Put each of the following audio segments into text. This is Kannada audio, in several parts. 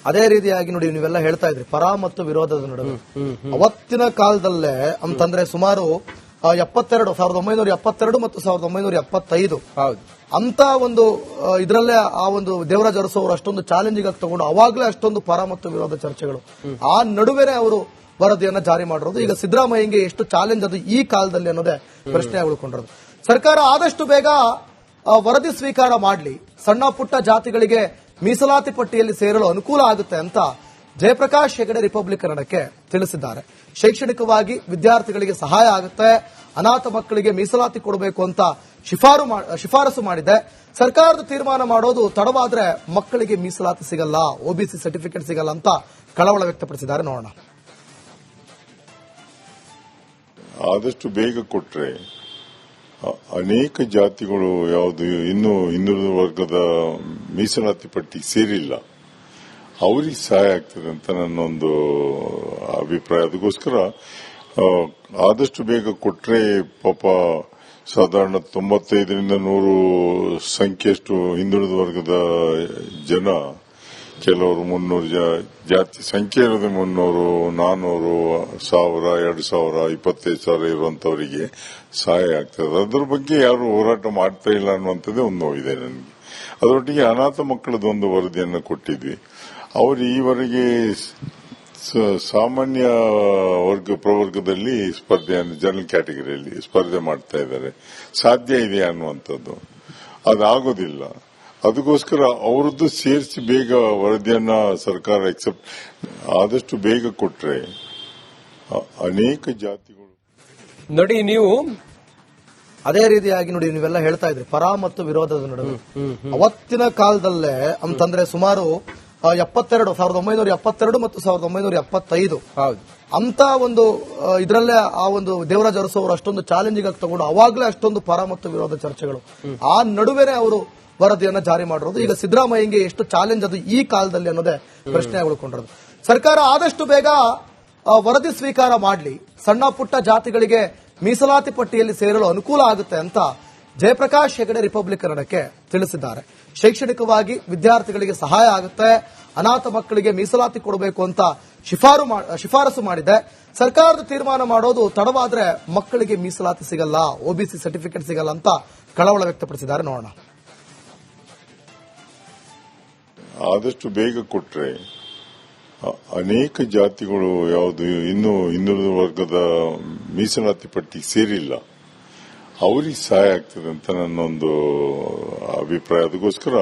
ಅದೇ ರೀತಿಯಾಗಿ ನೋಡಿ ನೀವೆಲ್ಲ ಹೇಳ್ತಾ ಇದ್ರಿ ಪರ ಮತ್ತು ವಿರೋಧದ ನಡುವೆ ಅವತ್ತಿನ ಕಾಲದಲ್ಲೇ ಅಂತಂದ್ರೆ ಸುಮಾರು 1972 ಮತ್ತು 1975 ಅಂತ ಒಂದು ಇದರಲ್ಲೇ ಆ ಒಂದು ದೇವರಾಜ ಅರಸು ಅವರು ಅಷ್ಟೊಂದು ಚಾಲೆಂಜಿಂಗ್ ಆಗಿ ತಗೊಂಡು ಅವಾಗಲೇ ಅಷ್ಟೊಂದು ಪರ ಮತ್ತು ವಿರೋಧ ಚರ್ಚೆಗಳು ಆ ನಡುವೆನೆ ಅವರು ವರದಿಯನ್ನ ಜಾರಿ ಮಾಡಿರೋದು. ಈಗ ಸಿದ್ದರಾಮಯ್ಯಗೆ ಎಷ್ಟು ಚಾಲೆಂಜ್ ಅದು ಈ ಕಾಲದಲ್ಲಿ ಅನ್ನೋದೇ ಪ್ರಶ್ನೆ ಉಳ್ಕೊಂಡಿರೋದು. ಸರ್ಕಾರ ಆದಷ್ಟು ಬೇಗ ವರದಿ ಸ್ವೀಕಾರ ಮಾಡಲಿ, ಸಣ್ಣ ಪುಟ್ಟ ಜಾತಿಗಳಿಗೆ ಮೀಸಲಾತಿ ಪಟ್ಟಿಯಲ್ಲಿ ಸೇರಲು ಅನುಕೂಲ ಆಗುತ್ತೆ ಅಂತ ಜಯಪ್ರಕಾಶ್ ಹೆಗಡೆ ರಿಪಬ್ಲಿಕ್ ಕನ್ನಡಕ್ಕೆ ತಿಳಿಸಿದ್ದಾರೆ. ಶೈಕ್ಷಣಿಕವಾಗಿ ವಿದ್ಯಾರ್ಥಿಗಳಿಗೆ ಸಹಾಯ ಆಗುತ್ತೆ, ಅನಾಥ ಮಕ್ಕಳಿಗೆ ಮೀಸಲಾತಿ ಕೊಡಬೇಕು ಅಂತ ಶಿಫಾರಸು ಮಾಡಿದೆ. ಸರ್ಕಾರದ ತೀರ್ಮಾನ ಮಾಡೋದು ತಡವಾದ್ರೆ ಮಕ್ಕಳಿಗೆ ಮೀಸಲಾತಿ ಸಿಗಲ್ಲ, ಒಬಿಸಿ ಸರ್ಟಿಫಿಕೇಟ್ ಸಿಗಲ್ಲ ಅಂತ ಕಳವಳ ವ್ಯಕ್ತಪಡಿಸಿದ್ದಾರೆ. ನೋಡೋಣ. ಆದಷ್ಟು ಬೇಗ ಕೊಟ್ರೆ ಅನೇಕ ಜಾತಿಗಳು ಯಾವುದು ಇನ್ನೂ ಹಿಂದುಳಿದ ವರ್ಗದ ಮೀಸಲಾತಿ ಪಟ್ಟಿ ಸೇರಿಲ್ಲ, ಅವರಿಗೆ ಸಹಾಯ ಆಗ್ತದೆ ಅಂತ ನನ್ನೊಂದು ಅಭಿಪ್ರಾಯ. ಅದಕ್ಕೋಸ್ಕರ ಆದಷ್ಟು ಬೇಗ ಕೊಟ್ರೆ ಪಾಪ ಸಾಧಾರಣ 95ರಿಂದ 100 ಸಂಖ್ಯೆಯಷ್ಟು ಹಿಂದುಳಿದ ವರ್ಗದ ಜನ, ಕೆಲವರು 300 ಜಾತಿ ಸಂಖ್ಯೆ ಇರೋದು 300, 400, 1000, 2000, 25,000 ಇರುವಂತವರಿಗೆ ಸಹಾಯ ಆಗ್ತದೆ. ಅದರ ಬಗ್ಗೆ ಯಾರು ಹೋರಾಟ ಮಾಡ್ತಾ ಇಲ್ಲ ಅನ್ನುವಂಥದ್ದೇ ಒಂದು ನೋವಿದೆ ನನಗೆ. ಅದರೊಟ್ಟಿಗೆ ಅನಾಥ ಮಕ್ಕಳದೊಂದು ವರದಿಯನ್ನು ಕೊಟ್ಟಿದ್ವಿ. ಅವರು ಈವರೆಗೆ ಸಾಮಾನ್ಯ ಪ್ರವರ್ಗದಲ್ಲಿ ಸ್ಪರ್ಧೆ, ಜನರಲ್ ಕ್ಯಾಟಗರಿಯಲ್ಲಿ ಸ್ಪರ್ಧೆ ಮಾಡ್ತಾ ಇದ್ದಾರೆ. ಸಾಧ್ಯ ಇದೆ ಅನ್ನುವಂಥದ್ದು ಅದಾಗೋದಿಲ್ಲ. ಅದಕ್ಕೋಸ್ಕರ ಅವರದ್ದು ಸೇರಿಸಿ ಬೇಗ ವರದಿಯನ್ನ ಸರ್ಕಾರ ಆದಷ್ಟು ಬೇಗ ಕೊಟ್ರೆ ಅನೇಕ ಜಾತಿಗಳು ನೋಡಿ. ನೀವು ಅದೇ ರೀತಿಯಾಗಿ ನೋಡಿ ನೀವೆಲ್ಲ ಹೇಳ್ತಾ ಇದ್ರಿ ಪರ ಮತ್ತು ವಿರೋಧದ ನಡುವೆ ಅವತ್ತಿನ ಕಾಲದಲ್ಲೇ ಅಂತಂದ್ರೆ ಸುಮಾರು 1972 ಮತ್ತು 1975 ಅಂತ ಒಂದು ಇದರಲ್ಲೇ ಆ ಒಂದು ದೇವರಾಜ ಅರಸು ಅವರು ಅಷ್ಟೊಂದು ಚಾಲೆಂಜಿಂಗ್ ಆಗಿ ತಗೊಂಡು ಅವಾಗಲೇ ಅಷ್ಟೊಂದು ಪರ ಮತ್ತು ವಿರೋಧ ಚರ್ಚೆಗಳು ಆ ನಡುವೆನೆ ಅವರು ವರದಿಯನ್ನ ಜಾರಿ ಮಾಡಿರೋದು. ಈಗ ಸಿದ್ದರಾಮಯ್ಯಗೆ ಎಷ್ಟು ಚಾಲೆಂಜ್ ಅದು ಈ ಕಾಲದಲ್ಲಿ ಅನ್ನೋದೇ ಪ್ರಶ್ನೆ ಉಳ್ಕೊಂಡಿರೋದು. ಸರ್ಕಾರ ಆದಷ್ಟು ಬೇಗ ವರದಿ ಸ್ವೀಕಾರ ಮಾಡಲಿ, ಸಣ್ಣ ಪುಟ್ಟ ಜಾತಿಗಳಿಗೆ ಮೀಸಲಾತಿ ಪಟ್ಟಿಯಲ್ಲಿ ಸೇರಲು ಅನುಕೂಲ ಆಗುತ್ತೆ ಅಂತ ಜಯಪ್ರಕಾಶ್ ಹೆಗಡೆ ರಿಪಬ್ಲಿಕ್ ಕನ್ನಡಕ್ಕೆ ತಿಳಿಸಿದ್ದಾರೆ. ಶೈಕ್ಷಣಿಕವಾಗಿ ವಿದ್ಯಾರ್ಥಿಗಳಿಗೆ ಸಹಾಯ ಆಗುತ್ತೆ, ಅನಾಥ ಮಕ್ಕಳಿಗೆ ಮೀಸಲಾತಿ ಕೊಡಬೇಕು ಅಂತ ಶಿಫಾರಸು ಮಾಡಿದೆ. ಸರ್ಕಾರದ ತೀರ್ಮಾನ ಮಾಡೋದು ತಡವಾದ್ರೆ ಮಕ್ಕಳಿಗೆ ಮೀಸಲಾತಿ ಸಿಗಲ್ಲ, ಒಬಿಸಿ ಸರ್ಟಿಫಿಕೇಟ್ ಸಿಗಲ್ಲ ಅಂತ ಕಳವಳ ವ್ಯಕ್ತಪಡಿಸಿದ್ದಾರೆ. ನೋಡೋಣ. ಆದಷ್ಟು ಬೇಗ ಕೊಟ್ರೆ ಅನೇಕ ಜಾತಿಗಳು ಯಾವುದು ಇನ್ನೂ ಹಿಂದುಳಿದ ವರ್ಗದ ಮೀಸಲಾತಿ ಪಟ್ಟಿ ಸೇರಿಲ್ಲ, ಅವರಿಗೆ ಸಹಾಯ ಆಗ್ತದೆ ಅಂತ ನನ್ನೊಂದು ಅಭಿಪ್ರಾಯ. ಅದಕ್ಕೋಸ್ಕರ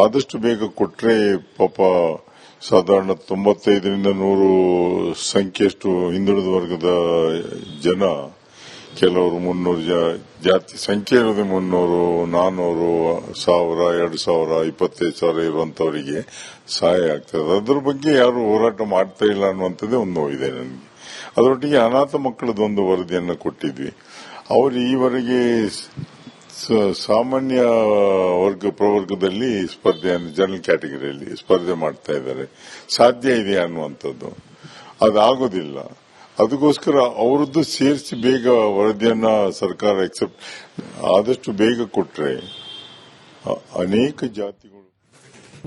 ಆದಷ್ಟು ಬೇಗ ಕೊಟ್ರೆ ಪಾಪ ಸಾಧಾರಣ 95ರಿಂದ 100 ಸಂಖ್ಯೆಯಷ್ಟು ಹಿಂದುಳಿದ ವರ್ಗದ ಜನ, ಕೆಲವರು 300 ಜಾತಿ ಸಂಖ್ಯೆ ಇರೋದು 300, 400, 1000, 2000, 25,000 ಇರುವಂತವರಿಗೆ ಸಹಾಯ ಆಗ್ತದೆ. ಅದರ ಬಗ್ಗೆ ಯಾರು ಹೋರಾಟ ಮಾಡ್ತಾ ಇಲ್ಲ ಅನ್ನುವಂಥದ್ದೇ ಒಂದು ನೋವಿದೆ ನನಗೆ. ಅದರೊಟ್ಟಿಗೆ ಅನಾಥ ಮಕ್ಕಳದೊಂದು ವರದಿಯನ್ನು ಕೊಟ್ಟಿದ್ವಿ. ಅವರು ಈವರೆಗೆ ಸಾಮಾನ್ಯ ಪ್ರವರ್ಗದಲ್ಲಿ ಸ್ಪರ್ಧೆ, ಜನರಲ್ ಕ್ಯಾಟಗರಿಯಲ್ಲಿ ಸ್ಪರ್ಧೆ ಮಾಡ್ತಾ ಇದ್ದಾರೆ. ಸಾಧ್ಯ ಇದೆ ಅನ್ನುವಂಥದ್ದು ಅದಾಗೋದಿಲ್ಲ. ಅದಕ್ಕೋಸ್ಕರ ಅವರದ್ದು ಸೇರಿಸಿ ಬೇಗ ವರದಿಯನ್ನ ಸರ್ಕಾರ ಆದಷ್ಟು ಬೇಗ ಕೊಟ್ರೆ ಅನೇಕ ಜಾತಿಗಳು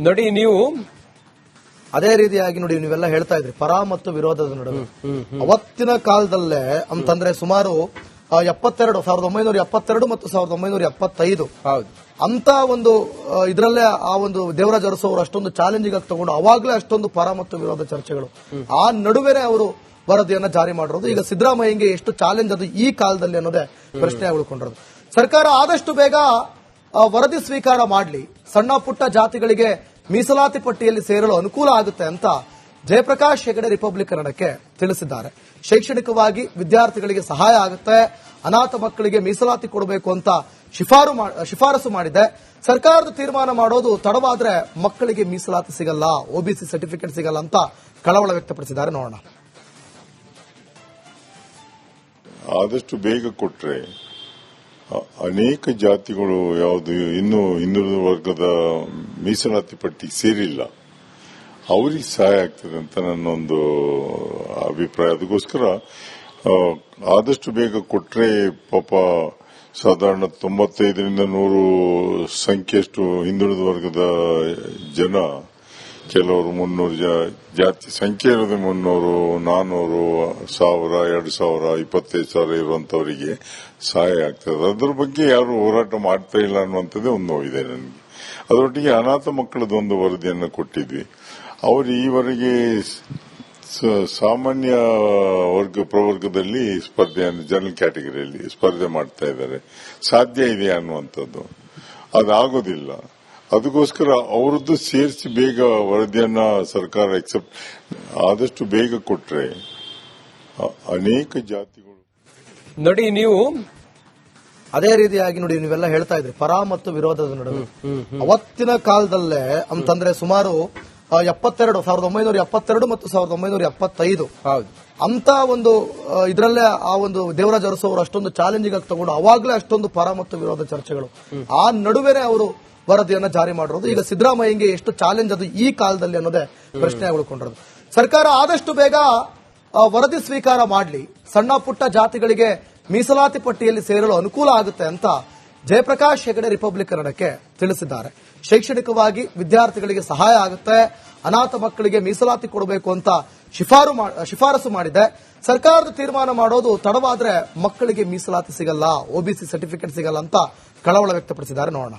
ನೋಡಿ. ನೀವು ಅದೇ ರೀತಿಯಾಗಿ ನೋಡಿ ನೀವೆಲ್ಲ ಹೇಳ್ತಾ ಇದ್ರಿ ಪರ ಮತ್ತು ವಿರೋಧದ ನಡುವೆ ಅವತ್ತಿನ ಕಾಲದಲ್ಲೇ ಅಂತಂದ್ರೆ ಸುಮಾರು 1972 ಮತ್ತು 1975 ಅಂತ ಒಂದು ಇದರಲ್ಲೇ ಆ ಒಂದು ದೇವರಾಜ ಅರಸು ಅವರು ಅಷ್ಟೊಂದು ಚಾಲೆಂಜಿಂಗ್ ಆಗಿ ತಗೊಂಡು ಅವಾಗಲೇ ಅಷ್ಟೊಂದು ಪರ ಮತ್ತು ವಿರೋಧ ಚರ್ಚೆಗಳು ಆ ನಡುವೆನೆ ಅವರು ವರದಿಯನ್ನ ಜಾರಿ ಮಾಡಿರೋದು. ಈಗ ಸಿದ್ದರಾಮಯ್ಯಗೆ ಎಷ್ಟು ಚಾಲೆಂಜ್ ಅದು ಈ ಕಾಲದಲ್ಲಿ ಅನ್ನೋದೇ ಪ್ರಶ್ನೆ ಉಳ್ಕೊಂಡಿರೋದು. ಸರ್ಕಾರ ಆದಷ್ಟು ಬೇಗ ವರದಿ ಸ್ವೀಕಾರ ಮಾಡಲಿ, ಸಣ್ಣ ಪುಟ್ಟ ಜಾತಿಗಳಿಗೆ ಮೀಸಲಾತಿ ಪಟ್ಟಿಯಲ್ಲಿ ಸೇರಲು ಅನುಕೂಲ ಆಗುತ್ತೆ ಅಂತ ಜಯಪ್ರಕಾಶ್ ಹೆಗಡೆ ರಿಪಬ್ಲಿಕ್ ಕನ್ನಡಕ್ಕೆ ತಿಳಿಸಿದ್ದಾರೆ. ಶೈಕ್ಷಣಿಕವಾಗಿ ವಿದ್ಯಾರ್ಥಿಗಳಿಗೆ ಸಹಾಯ ಆಗುತ್ತೆ, ಅನಾಥ ಮಕ್ಕಳಿಗೆ ಮೀಸಲಾತಿ ಕೊಡಬೇಕು ಅಂತ ಶಿಫಾರಸು ಮಾಡಿದೆ. ಸರ್ಕಾರದ ತೀರ್ಮಾನ ಮಾಡೋದು ತಡವಾದ್ರೆ ಮಕ್ಕಳಿಗೆ ಮೀಸಲಾತಿ ಸಿಗಲ್ಲ, ಒಬಿಸಿ ಸರ್ಟಿಫಿಕೇಟ್ ಸಿಗಲ್ಲ ಅಂತ ಕಳವಳ ವ್ಯಕ್ತಪಡಿಸಿದ್ದಾರೆ. ನೋಡೋಣ. ಆದಷ್ಟು ಬೇಗ ಕೊಟ್ರೆ ಅನೇಕ ಜಾತಿಗಳು ಯಾವುದು ಇನ್ನೂ ಹಿಂದುಳಿದ ವರ್ಗದ ಮೀಸಲಾತಿ ಪಟ್ಟಿ ಸೇರಿಲ್ಲ, ಅವರಿಗೆ ಸಹಾಯ ಆಗ್ತದೆ ಅಂತ ನನ್ನೊಂದು ಅಭಿಪ್ರಾಯ. ಅದಕ್ಕೋಸ್ಕರ ಆದಷ್ಟು ಬೇಗ ಕೊಟ್ರೆ ಪಾಪ ಸಾಧಾರಣ 95ರಿಂದ 100 ಸಂಖ್ಯೆಯಷ್ಟು ಹಿಂದುಳಿದ ವರ್ಗದ ಜನ, ಕೆಲವರು 300 ಜಾತಿ ಸಂಖ್ಯೆ ಇರೋದು 300, 400, 1000, 2000, 25,000 ಇರುವಂತವರಿಗೆ ಸಹಾಯ ಆಗ್ತದೆ. ಅದ್ರ ಬಗ್ಗೆ ಯಾರು ಹೋರಾಟ ಮಾಡ್ತಾ ಇಲ್ಲ ಅನ್ನುವಂಥದ್ದೇ ಒಂದು ನೋವಿದೆ ನನಗೆ. ಅದರೊಟ್ಟಿಗೆ ಅನಾಥ ಮಕ್ಕಳದೊಂದು ವರದಿಯನ್ನು ಕೊಟ್ಟಿದ್ವಿ. ಅವರು ಈವರೆಗೆ ಸಾಮಾನ್ಯ ಪ್ರವರ್ಗದಲ್ಲಿ ಸ್ಪರ್ಧೆ, ಜನರಲ್ ಕ್ಯಾಟಗರಿಯಲ್ಲಿ ಸ್ಪರ್ಧೆ ಮಾಡ್ತಾ ಇದ್ದಾರೆ. ಸಾಧ್ಯ ಇದೆ ಅನ್ನುವಂಥದ್ದು ಅದಾಗೋದಿಲ್ಲ. ಅದಕ್ಕೋಸ್ಕರ ಅವರದ್ದು ಸೇರಿಸಿ ಬೇಗ ವರದಿಯನ್ನ ಸರ್ಕಾರ ಆದಷ್ಟು ಬೇಗ ಕೊಟ್ರೆ ಅನೇಕ ಜಾತಿಗಳು ನೋಡಿ. ನೀವು ಅದೇ ರೀತಿಯಾಗಿ ನೋಡಿ, ನೀವೆಲ್ಲ ಹೇಳ್ತಾ ಇದ್ರಿ ಪರ ಮತ್ತು ವಿರೋಧದ ನಡುವೆ. ಅವತ್ತಿನ ಕಾಲದಲ್ಲೇ ಅಂತಂದ್ರೆ ಸುಮಾರು 1972 ಮತ್ತು 1975 ಅಂತ ಒಂದು ಇದರಲ್ಲೇ ಆ ಒಂದು ದೇವರಾಜ ಅರಸು ಅವರು ಅಷ್ಟೊಂದು ಚಾಲೆಂಜಿಂಗ್ ಆಗಿ ತಗೊಂಡು ಅವಾಗಲೇ ಅಷ್ಟೊಂದು ಪರ ಮತ್ತು ವಿರೋಧ ಚರ್ಚೆಗಳು. ಆ ನಡುವೆನೆ ಅವರು ವರದಿಯನ್ನ ಜಾರಿ ಮಾಡಿರೋದು. ಈಗ ಸಿದ್ದರಾಮಯ್ಯಗೆ ಎಷ್ಟು ಚಾಲೆಂಜ್ ಅದು ಈ ಕಾಲದಲ್ಲಿ ಅನ್ನೋದೇ ಪ್ರಶ್ನೆ ಉಳ್ಕೊಂಡಿರೋದು. ಸರ್ಕಾರ ಆದಷ್ಟು ಬೇಗ ವರದಿ ಸ್ವೀಕಾರ ಮಾಡಲಿ, ಸಣ್ಣ ಪುಟ್ಟ ಜಾತಿಗಳಿಗೆ ಮೀಸಲಾತಿ ಪಟ್ಟಿಯಲ್ಲಿ ಸೇರಲು ಅನುಕೂಲ ಆಗುತ್ತೆ ಅಂತ ಜಯಪ್ರಕಾಶ್ ಹೆಗಡೆ ರಿಪಬ್ಲಿಕ್ ಕನ್ನಡಕ್ಕೆ ತಿಳಿಸಿದ್ದಾರೆ. ಶೈಕ್ಷಣಿಕವಾಗಿ ವಿದ್ಯಾರ್ಥಿಗಳಿಗೆ ಸಹಾಯ ಆಗುತ್ತೆ, ಅನಾಥ ಮಕ್ಕಳಿಗೆ ಮೀಸಲಾತಿ ಕೊಡಬೇಕು ಅಂತ ಶಿಫಾರಸು ಮಾಡಿದೆ. ಸರ್ಕಾರದ ತೀರ್ಮಾನ ಮಾಡೋದು ತಡವಾದ್ರೆ ಮಕ್ಕಳಿಗೆ ಮೀಸಲಾತಿ ಸಿಗಲ್ಲ, ಒಬಿಸಿ ಸರ್ಟಿಫಿಕೇಟ್ ಸಿಗಲ್ಲ ಅಂತ ಕಳವಳ ವ್ಯಕ್ತಪಡಿಸಿದ್ದಾರೆ. ನೋಡೋಣ.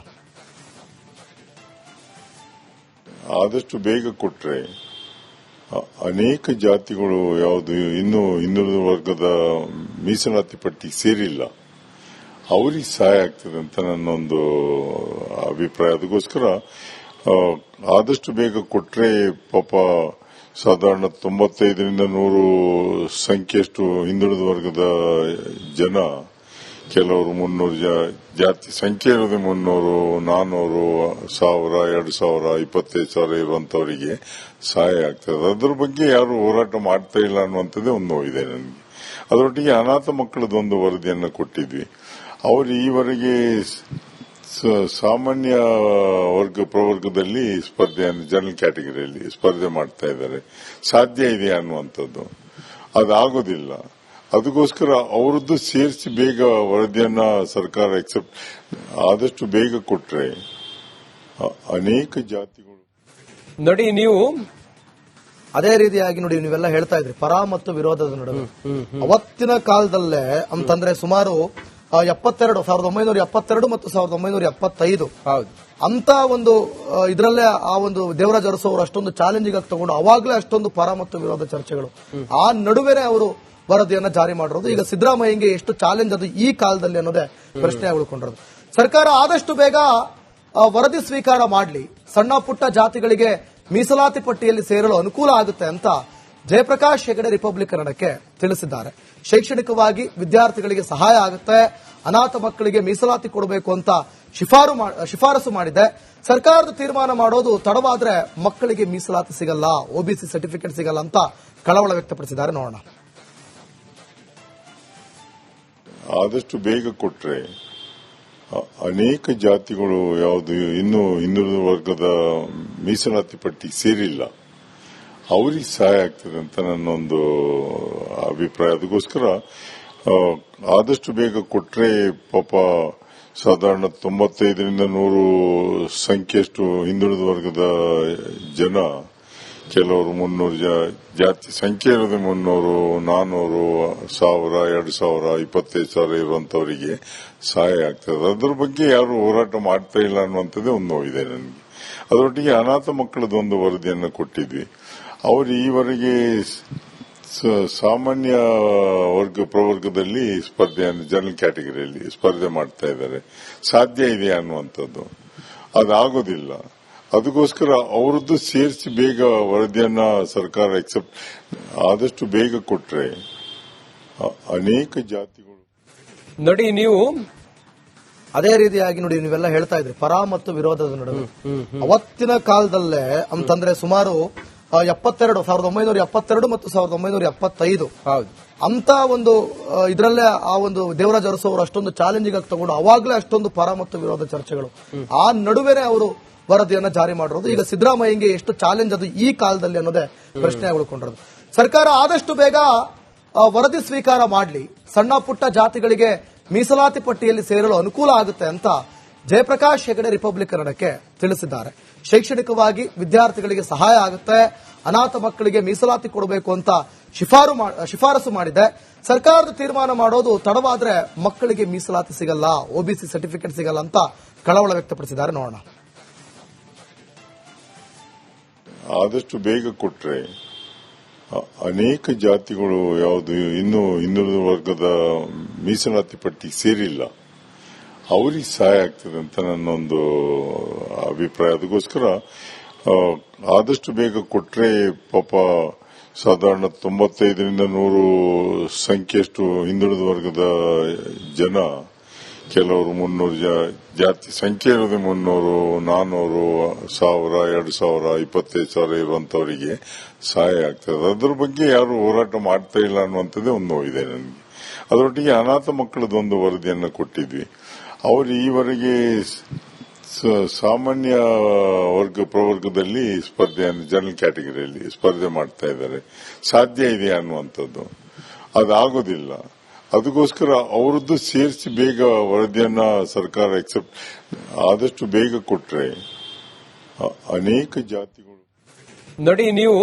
ಆದಷ್ಟು ಬೇಗ ಕೊಟ್ರೆ ಅನೇಕ ಜಾತಿಗಳು ಯಾವುದು ಇನ್ನೂ ಹಿಂದುಳಿದ ವರ್ಗದ ಮೀಸಲಾತಿ ಪಟ್ಟಿ ಸೇರಿಲ್ಲ, ಅವರಿಗೆ ಸಹಾಯ ಆಗ್ತದೆ ಅಂತ ನನ್ನೊಂದು ಅಭಿಪ್ರಾಯ. ಅದಕ್ಕೋಸ್ಕರ ಆದಷ್ಟು ಬೇಗ ಕೊಟ್ರೆ ಪಾಪ ಸಾಧಾರಣ 95ರಿಂದ 100 ಸಂಖ್ಯೆಯಷ್ಟು ಹಿಂದುಳಿದ ವರ್ಗದ ಜನ, ಕೆಲವರು 300 ಜಾತಿ ಸಂಖ್ಯೆ ಇರೋದು 300, 400, 1000, 2000, 25,000 ಇರುವಂತವರಿಗೆ ಸಹಾಯ ಆಗ್ತದೆ. ಅದ್ರ ಬಗ್ಗೆ ಯಾರು ಹೋರಾಟ ಮಾಡ್ತಾ ಇಲ್ಲ ಅನ್ನುವಂಥದ್ದೇ ಒಂದು ನೋವಿದೆ ನನಗೆ. ಅದರೊಟ್ಟಿಗೆ ಅನಾಥ ಮಕ್ಕಳದೊಂದು ವರದಿಯನ್ನು ಕೊಟ್ಟಿದ್ವಿ. ಅವರು ಈವರೆಗೆ ಸಾಮಾನ್ಯ ಪ್ರವರ್ಗದಲ್ಲಿ ಸ್ಪರ್ಧೆ, ಜನರಲ್ ಕ್ಯಾಟಗರಿಯಲ್ಲಿ ಸ್ಪರ್ಧೆ ಮಾಡ್ತಾ ಇದ್ದಾರೆ. ಸಾಧ್ಯ ಇದೆ ಅನ್ನುವಂಥದ್ದು ಅದಾಗೋದಿಲ್ಲ. ಅದಕ್ಕೋಸ್ಕರ ಅವರದ್ದು ಸೇರಿಸಿ ಬೇಗ ವರದಿಯನ್ನ ಸರ್ಕಾರ ಆದಷ್ಟು ಬೇಗ ಕೊಟ್ರೆ ಅನೇಕ ಜಾತಿಗಳು ನೋಡಿ. ನೀವು ಅದೇ ರೀತಿಯಾಗಿ ನೋಡಿ, ನೀವೆಲ್ಲ ಹೇಳ್ತಾ ಇದ್ರಿ ಪರ ಮತ್ತು ವಿರೋಧದ ನಡುವೆ. ಅವತ್ತಿನ ಕಾಲದಲ್ಲೇ ಅಂತಂದ್ರೆ ಸುಮಾರು 1972 ಮತ್ತು 1975 ಅಂತ ಒಂದು ಇದರಲ್ಲೇ ಆ ಒಂದು ದೇವರಾಜ ಅರಸು ಅವರು ಅಷ್ಟೊಂದು ಚಾಲೆಂಜಿಂಗ್ ಆಗಿ ತಗೊಂಡು ಅವಾಗಲೇ ಅಷ್ಟೊಂದು ಪರ ಮತ್ತು ವಿರೋಧ ಚರ್ಚೆಗಳು. ಆ ನಡುವೆನೆ ಅವರು ವರದಿಯನ್ನ ಜಾರಿ ಮಾಡಿರೋದು. ಈಗ ಸಿದ್ದರಾಮಯ್ಯಗೆ ಎಷ್ಟು ಚಾಲೆಂಜ್ ಅದು ಈ ಕಾಲದಲ್ಲಿ ಅನ್ನೋದೇ ಪ್ರಶ್ನೆ ಉಳ್ಕೊಂಡಿರೋದು. ಸರ್ಕಾರ ಆದಷ್ಟು ಬೇಗ ವರದಿ ಸ್ವೀಕಾರ ಮಾಡಲಿ, ಸಣ್ಣ ಪುಟ್ಟ ಜಾತಿಗಳಿಗೆ ಮೀಸಲಾತಿ ಪಟ್ಟಿಯಲ್ಲಿ ಸೇರಲು ಅನುಕೂಲ ಆಗುತ್ತೆ ಅಂತ ಜಯಪ್ರಕಾಶ್ ಹೆಗಡೆ ರಿಪಬ್ಲಿಕ್ ಕನ್ನಡಕ್ಕೆ ತಿಳಿಸಿದ್ದಾರೆ. ಶೈಕ್ಷಣಿಕವಾಗಿ ವಿದ್ಯಾರ್ಥಿಗಳಿಗೆ ಸಹಾಯ ಆಗುತ್ತೆ, ಅನಾಥ ಮಕ್ಕಳಿಗೆ ಮೀಸಲಾತಿ ಕೊಡಬೇಕು ಅಂತ ಶಿಫಾರಸು ಮಾಡಿದೆ. ಸರ್ಕಾರದ ತೀರ್ಮಾನ ಮಾಡೋದು ತಡವಾದ್ರೆ ಮಕ್ಕಳಿಗೆ ಮೀಸಲಾತಿ ಸಿಗಲ್ಲ, ಒಬಿಸಿ ಸರ್ಟಿಫಿಕೇಟ್ ಸಿಗಲ್ಲ ಅಂತ ಕಳವಳ ವ್ಯಕ್ತಪಡಿಸಿದ್ದಾರೆ. ನೋಡೋಣ. ಆದಷ್ಟು ಬೇಗ ಕೊಟ್ರೆ ಅನೇಕ ಜಾತಿಗಳು ಯಾವುದು ಇನ್ನೂ ಹಿಂದುಳಿದ ವರ್ಗದ ಮೀಸಲಾತಿ ಪಟ್ಟಿ ಸೇರಿಲ್ಲ, ಅವರಿಗೆ ಸಹಾಯ ಆಗ್ತದೆ ಅಂತ ನನ್ನೊಂದು ಅಭಿಪ್ರಾಯ. ಅದಕ್ಕೋಸ್ಕರ ಆದಷ್ಟು ಬೇಗ ಕೊಟ್ರೆ ಪಾಪ ಸಾಧಾರಣ 95ರಿಂದ 100 ಸಂಖ್ಯೆಯಷ್ಟು ಹಿಂದುಳಿದ ವರ್ಗದ ಜನ, ಕೆಲವರು 300 ಜಾತಿ ಸಂಖ್ಯೆ ಇರೋದು 300, 400, 1000, 2000, 25,000 ಇರುವಂತವರಿಗೆ ಸಹಾಯ ಆಗ್ತದೆ. ಅದ್ರ ಬಗ್ಗೆ ಯಾರು ಹೋರಾಟ ಮಾಡ್ತಾ ಇಲ್ಲ ಅನ್ನುವಂಥದ್ದೇ ಒಂದು ನೋವಿದೆ ನನಗೆ. ಅದರೊಟ್ಟಿಗೆ ಅನಾಥ ಮಕ್ಕಳದೊಂದು ವರದಿಯನ್ನು ಕೊಟ್ಟಿದ್ವಿ. ಅವರು ಈವರೆಗೆ ಸಾಮಾನ್ಯ ಪ್ರವರ್ಗದಲ್ಲಿ ಸ್ಪರ್ಧೆ, ಜನರಲ್ ಕ್ಯಾಟಗರಿಯಲ್ಲಿ ಸ್ಪರ್ಧೆ ಮಾಡ್ತಾ ಇದ್ದಾರೆ. ಸಾಧ್ಯ ಇದೆ ಅನ್ನುವಂಥದ್ದು ಅದಾಗೋದಿಲ್ಲ. ಅದಕ್ಕೋಸ್ಕರ ಅವರದ್ದು ಸೇರಿಸಿ ಬೇಗ ವರದಿಯನ್ನ ಸರ್ಕಾರ ಆದಷ್ಟು ಬೇಗ ಕೊಟ್ರೆ ಅನೇಕ ಜಾತಿಗಳು ನೋಡಿ. ನೀವು ಅದೇ ರೀತಿಯಾಗಿ ನೋಡಿ, ನೀವೆಲ್ಲ ಹೇಳ್ತಾ ಇದ್ರಿ ಪರ ಮತ್ತು ವಿರೋಧದ ನಡುವೆ. ಅವತ್ತಿನ ಕಾಲದಲ್ಲೇ ಅಂತಂದ್ರೆ ಸುಮಾರು 1972 ಮತ್ತು 1975 ಅಂತ ಒಂದು ಇದರಲ್ಲೇ ಆ ಒಂದು ದೇವರಾಜ ಅರಸು ಅವರು ಅಷ್ಟೊಂದು ಚಾಲೆಂಜಿಂಗ್ ಆಗಿ ತಗೊಂಡು ಅವಾಗಲೇ ಅಷ್ಟೊಂದು ಪರ ಮತ್ತು ವಿರೋಧ ಚರ್ಚೆಗಳು. ಆ ನಡುವೆನೆ ಅವರು ವರದಿಯನ್ನ ಜಾರಿ ಮಾಡಿರೋದು. ಈಗ ಸಿದ್ದರಾಮಯ್ಯಗೆ ಎಷ್ಟು ಚಾಲೆಂಜ್ ಅದು ಈ ಕಾಲದಲ್ಲಿ ಅನ್ನೋದೇ ಪ್ರಶ್ನೆ ಉಳ್ಕೊಂಡಿರೋದು. ಸರ್ಕಾರ ಆದಷ್ಟು ಬೇಗ ವರದಿ ಸ್ವೀಕಾರ ಮಾಡಲಿ, ಸಣ್ಣ ಪುಟ್ಟ ಜಾತಿಗಳಿಗೆ ಮೀಸಲಾತಿ ಪಟ್ಟಿಯಲ್ಲಿ ಸೇರಲು ಅನುಕೂಲ ಆಗುತ್ತೆ ಅಂತ ಜಯಪ್ರಕಾಶ್ ಹೆಗಡೆ ರಿಪಬ್ಲಿಕ್ ಕನ್ನಡಕ್ಕೆ ತಿಳಿಸಿದ್ದಾರೆ. ಶೈಕ್ಷಣಿಕವಾಗಿ ವಿದ್ಯಾರ್ಥಿಗಳಿಗೆ ಸಹಾಯ ಆಗುತ್ತೆ, ಅನಾಥ ಮಕ್ಕಳಿಗೆ ಮೀಸಲಾತಿ ಕೊಡಬೇಕು ಅಂತ ಶಿಫಾರಸು ಮಾಡಿದೆ. ಸರ್ಕಾರದ ತೀರ್ಮಾನ ಮಾಡೋದು ತಡವಾದ್ರೆ ಮಕ್ಕಳಿಗೆ ಮೀಸಲಾತಿ ಸಿಗಲ್ಲ, ಒಬಿಸಿ ಸರ್ಟಿಫಿಕೇಟ್ ಸಿಗಲ್ಲ ಅಂತ ಕಳವಳ ವ್ಯಕ್ತಪಡಿಸಿದ್ದಾರೆ. ನೋಡೋಣ. ಆದಷ್ಟು ಬೇಗ ಕೊಟ್ರೆ ಅನೇಕ ಜಾತಿಗಳು ಯಾವುದು ಇನ್ನೂ ಹಿಂದುಳಿದ ವರ್ಗದ ಮೀಸಲಾತಿ ಪಟ್ಟಿಗೆ ಸೇರಿಲ್ಲ, ಅವರಿಗೆ ಸಹಾಯ ಆಗ್ತದೆ ಅಂತ ನನ್ನೊಂದು ಅಭಿಪ್ರಾಯ. ಅದಕ್ಕೋಸ್ಕರ ಆದಷ್ಟು ಬೇಗ ಕೊಟ್ರೆ ಪಾಪ ಸಾಧಾರಣ 95ರಿಂದ 100 ಸಂಖ್ಯೆಯಷ್ಟು ಹಿಂದುಳಿದ ವರ್ಗದ ಜನ, ಕೆಲವರು 300 ಜಾತಿ ಸಂಖ್ಯೆ ಇರೋದೇ 300, 400, 1000, 2000, 25,000 ಇರುವಂತವರಿಗೆ ಸಹಾಯ ಆಗ್ತದೆ. ಅದರ ಬಗ್ಗೆ ಯಾರು ಹೋರಾಟ ಮಾಡ್ತಾ ಇಲ್ಲ ಅನ್ನುವಂಥದ್ದೇ ಒಂದು ನೋವಿದೆ ನನಗೆ. ಅದರೊಟ್ಟಿಗೆ ಅನಾಥ ಮಕ್ಕಳದೊಂದು ವರದಿಯನ್ನು ಕೊಟ್ಟಿದ್ವಿ. ಅವರು ಈವರೆಗೆ ಸಾಮಾನ್ಯ ಪ್ರವರ್ಗದಲ್ಲಿ ಸ್ಪರ್ಧೆ, ಜನರಲ್ ಕ್ಯಾಟಗರಿಯಲ್ಲಿ ಸ್ಪರ್ಧೆ ಮಾಡ್ತಾ ಇದ್ದಾರೆ. ಸಾಧ್ಯ ಇದೆ ಅನ್ನುವಂಥದ್ದು ಅದಾಗೋದಿಲ್ಲ. ಅದಕ್ಕೋಸ್ಕರ ಅವರದ್ದು ಸೇರಿಸಿ ಬೇಗ ವರದಿಯನ್ನ ಸರ್ಕಾರ ಆದಷ್ಟು ಬೇಗ ಕೊಟ್ರೆ ಅನೇಕ ಜಾತಿಗಳು ನೋಡಿ. ನೀವು